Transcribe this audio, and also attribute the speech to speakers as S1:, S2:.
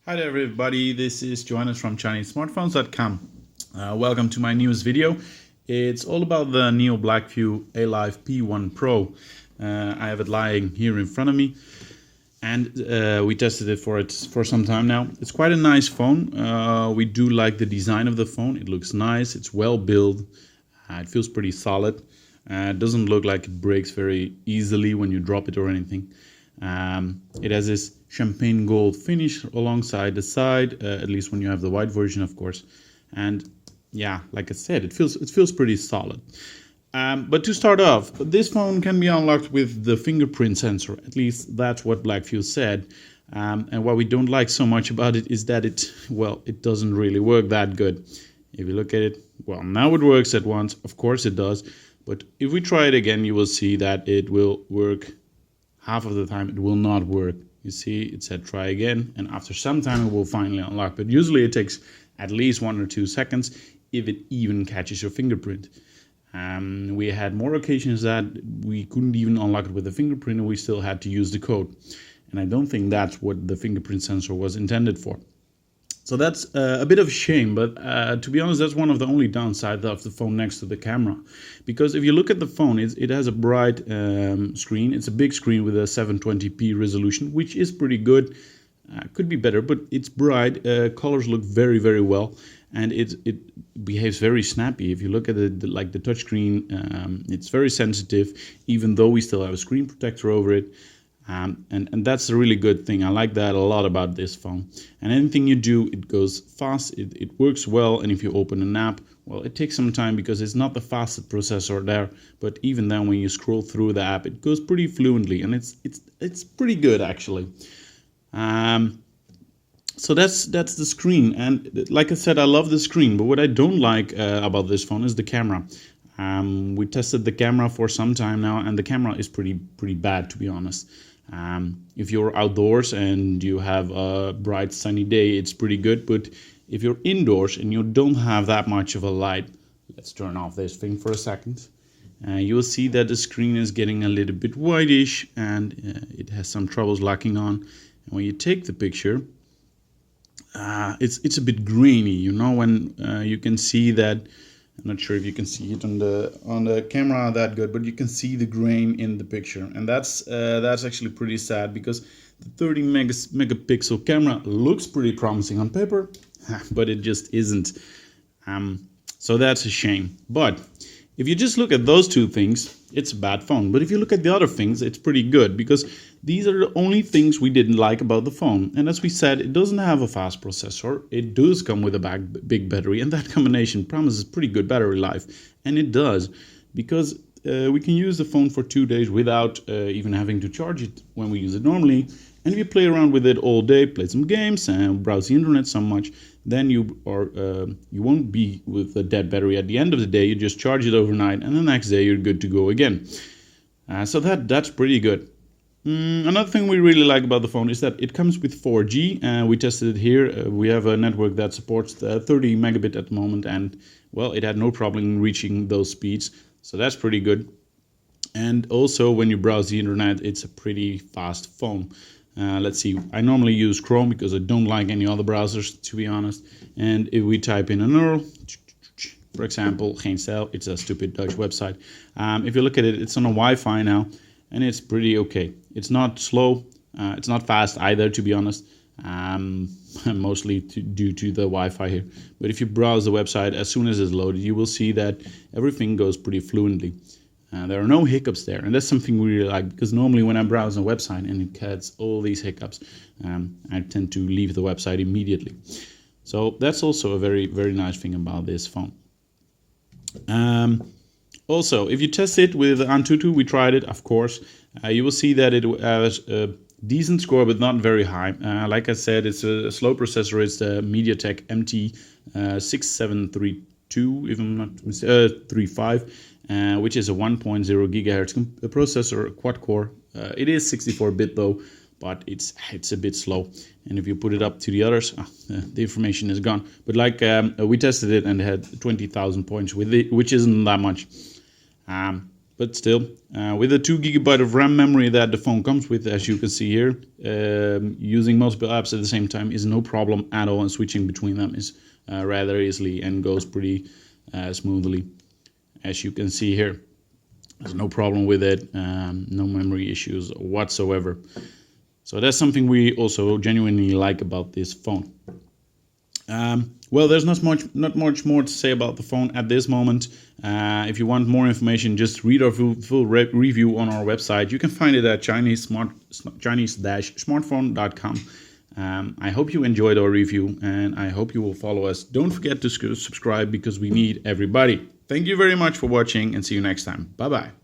S1: Hi there everybody, this is Johannes from Chinese-smartphones.com. Welcome to my newest video. It's all about the new Blackview Alife P1 Pro. I have it lying here in front of me and we tested it for some time now. It's quite a nice phone. We do like the design of the phone. It looks nice, it's well built, it feels pretty solid. It doesn't look like it breaks very easily when you drop it or anything. It has this champagne gold finish alongside the side, at least when you have the white version, of course. And yeah, like I said, it feels pretty solid. But to start off, this phone can be unlocked with the fingerprint sensor. At least that's what Blackview said. And what we don't like so much about it is that it doesn't really work that good. If you look at it, well, now it works at once. Of course it does. But if we try it again, you will see that it will work. Half of the time it will not work. You see, it said try again, and after some time it will finally unlock. But usually it takes at least 1 or 2 seconds if it even catches your fingerprint. We had more occasions that we couldn't even unlock it with a fingerprint and we still had to use the code. And I don't think that's what the fingerprint sensor was intended for. So that's a bit of a shame, but to be honest, that's one of the only downsides of the phone next to the camera. Because if you look at the phone, it has a bright screen. It's a big screen with a 720p resolution, which is pretty good. Could be better, but it's bright. Colors look very, very well, and it behaves very snappy. If you look at it, like the touchscreen, it's very sensitive, even though we still have a screen protector over it. And that's a really good thing. I like that a lot about this phone. And anything you do, it goes fast, it works well. And if you open an app, well, it takes some time because it's not the fastest processor there. But even then, when you scroll through the app, it goes pretty fluently, and it's pretty good actually. So that's the screen. And like I said, I love the screen. But what I don't like about this phone is the camera. We tested the camera for some time now, and the camera is pretty bad, to be honest. If you're outdoors and you have a bright sunny day, it's pretty good. But if you're indoors and you don't have that much of a light, let's turn off this thing for a second. You will see that the screen is getting a little bit whitish and it has some troubles locking on. And when you take the picture, it's a bit grainy, you know, when you can see that. I'm not sure if you can see it on the camera that good, but you can see the grain in the picture, and that's actually pretty sad because the 30 megapixel camera looks pretty promising on paper, but it just isn't. So that's a shame. But if you just look at those two things, it's a bad phone. But if you look at the other things, it's pretty good because these are the only things we didn't like about the phone. And as we said, it doesn't have a fast processor. It does come with a big battery, and that combination promises pretty good battery life. And it does, because we can use the phone for 2 days without even having to charge it when we use it normally. And if you play around with it all day, play some games and browse the internet so much, then you won't be with a dead battery at the end of the day. You just charge it overnight, and the next day you're good to go again. So that's pretty good. Another thing we really like about the phone is that it comes with 4G. We tested it here. We have a network that supports 30 megabit at the moment, and well, it had no problem reaching those speeds. So that's pretty good. And also, when you browse the internet, it's a pretty fast phone. Let's see, I normally use Chrome because I don't like any other browsers, to be honest. And if we type in an URL, for example, geen stijl, it's a stupid Dutch website. If you look at it, it's on a Wi-Fi now, and it's pretty okay. It's not slow, it's not fast either, to be honest, mostly due to the Wi-Fi here. But if you browse the website, as soon as it's loaded, you will see that everything goes pretty fluently. There are no hiccups there, and that's something we really like, because normally when I browse a website and it gets all these hiccups, I tend to leave the website immediately. So that's also a very, very nice thing about this phone. Also, if you test it with Antutu, we tried it, of course, you will see that it has a decent score, but not very high. Like I said, it's a slow processor. It's the MediaTek MT6732, if I'm not mistaken, 35. Which is a 1.0 gigahertz processor, quad core. It is 64-bit though, but it's a bit slow. And if you put it up to the others, the information is gone. But like we tested it and it had 20,000 points with it, which isn't that much. But but still, with the 2 GB of RAM memory that the phone comes with, as you can see here, using multiple apps at the same time is no problem at all, and switching between them is rather easily and goes pretty smoothly, as you can see here. There's no problem with it, no memory issues whatsoever. So that's something we also genuinely like about this phone. Well, there's not much more to say about the phone at this moment. If you want more information, just read our full review on our website. You can find it at Chinese-smartphones.com. I hope you enjoyed our review, and I hope you will follow us. Don't forget to subscribe, because we need everybody. Thank you very much for watching, and see you next time. Bye-bye.